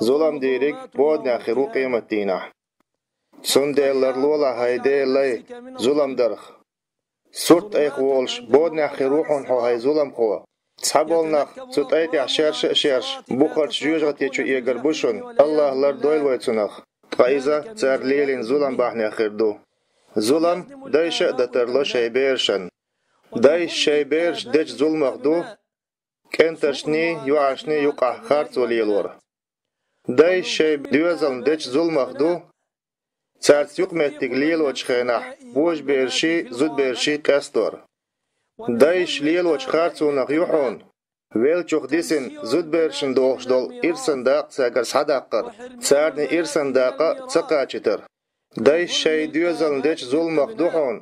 ظلم ديرك بود ناخرو قيمة دينا سنديلر لولا هيدي لي ظلم درخ سورت ايخ وولش بود ناخروحون حو هاي ظلم خوا صحابولنا سوت ايت شيرش بوخرش جوجغت يچو يگر بوشون الله لر دويل ويتسنخ فايزا تار ليلين ظلم باحنا خردو ظلم دايش دترلو شيبيرشن دايش شيبيرش دج ظلم اخدو كنترشني يوعشني يقع خارت وليلور دايش شيب ديوزل دج ظلم اخدو تارت يقمتك ليل وچخينح بوش بيرشي زود بيرشي كاستور دايش ليل وچخارتو نخ يوحون ويل چوخ ديسن زود بيرشن دوخش دول إرسن داق ساقر صداقر سارني إرسن داقا تقاچتر دايش شي ديوزل دج ظلم اخدوحون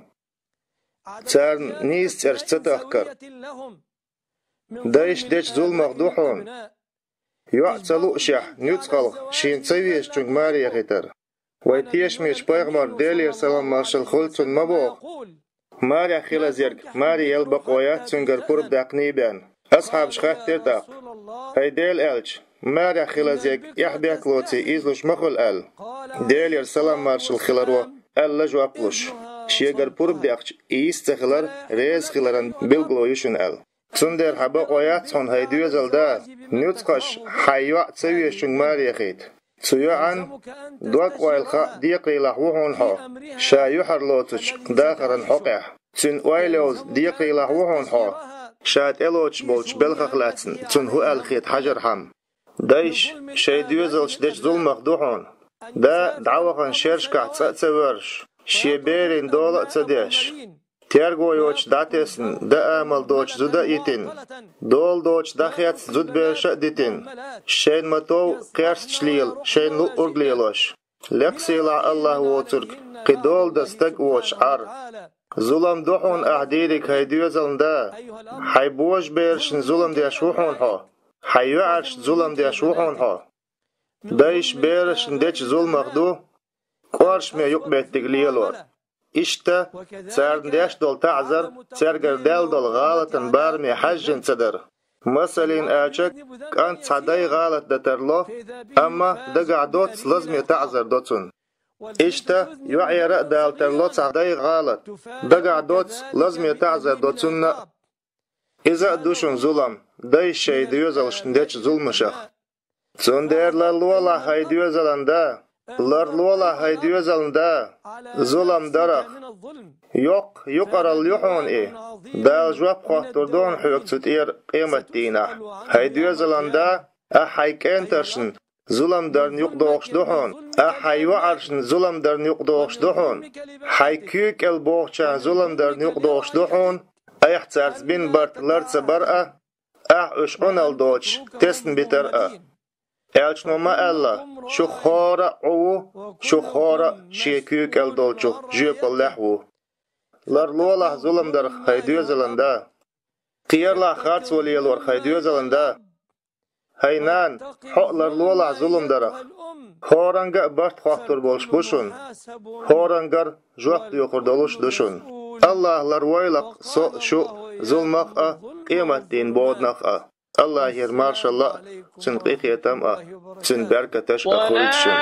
سارن نيس ترش تتاخكر دايش دج ظلم اخدوحون يوعتلو شح نيوتخلق شين تسويش چونك ماري خيتر ويتيش ميش بايغمار ديلير سلام مارشل خلطن مبوغ ماري خيلا زيرك ماري يلبق ويات سنگر قرب داقني بان أصحاب شخات ترتاق هاي ديل ألج ماري خيلا زيك يحبيك لوتي إزلوش مخل أل ديلير سلام مارشل خيلارو أل لجو أبلوش شيغر قرب داقش إيستخلر ريز خيلارن بلغلو يشن أل سندر حبق ويات هون هاي ديوزل دا نيوتقش حيوات سويشن ماري خيت سيوعن دوك وايلخا ديقي لحوهون حو شا يحر لوتش داخرن حقه تن وايلوز ديقي لحوهون حو شات إلوتش بولش بلخخ لاتن تن هو الخيط حجر حم دايش شاي ديوزلش ديش ظلمخ دوحون دا دعوخن شيرشكح تسورش شيبيرين دولة تديش تيرغو يوش داتيسن دا آمل دوش زودا يتن دول دوش داخيات زود بيرشا ديتن شين متو قيرس تشليل شين لو أرغليلوش لقسيلا الله ووترك قدول دستق ووش عر ظلم دوحون أحديرك هيديوزلن دا حيبوش بيرشن ظلم ديشوحون حو حيوعرش ظلم ديشوحون حو دايش بيرشن ديش ظلم اخدو قوارش مي يقبت تقليلور إشتا سارن ديش دول تعذر سارقر ديل دول غالطن بارمي حجن صدر مثلين آجك كانت صداي غالط دترلو أما دقع دوتس لازم تعذر دوتسن إشتا يوعي رأ دال ترلو صداي غالط دقع دوتس لازم تعذر دوتسن إذا دوشن ظلم داي شي ديوزل شنديش ظلم شخ سندير لالولا هاي ديوزلن دا لرلولا هاي ديوزلن دا ظلم درخ يق يقرل يحون إيه دا جواب خاطردون حيوك تتير قيمة دينا هاي ديوزلن دا أحي كنترشن ظلم درن يقدوغش دوحون أحي وعرشن ظلم درن يقدوغش دوحون حي كيك البوغشان ظلم درن يقدوغش دوحون أيح تارز بين برت لرتس برأة أشعون الدوش تسن بترأة ألشنوما ألا شخارة عو شخارة شيكيك الدوشو جيب اللحو لرلولا ظلم در خيديوزلن دا قير لا خارس وليلور خيديوزلن دا هينان حق لرلولا ظلم درخ هورنگا برت خاطر بولش بوشون هورنگر جوق ديوخر دولوش دوشون الله لرويلق شو ظلمق قيمة دين بودنق الله ير ما شاء الله سنقيق يتم سن بركة تشقى خلدشون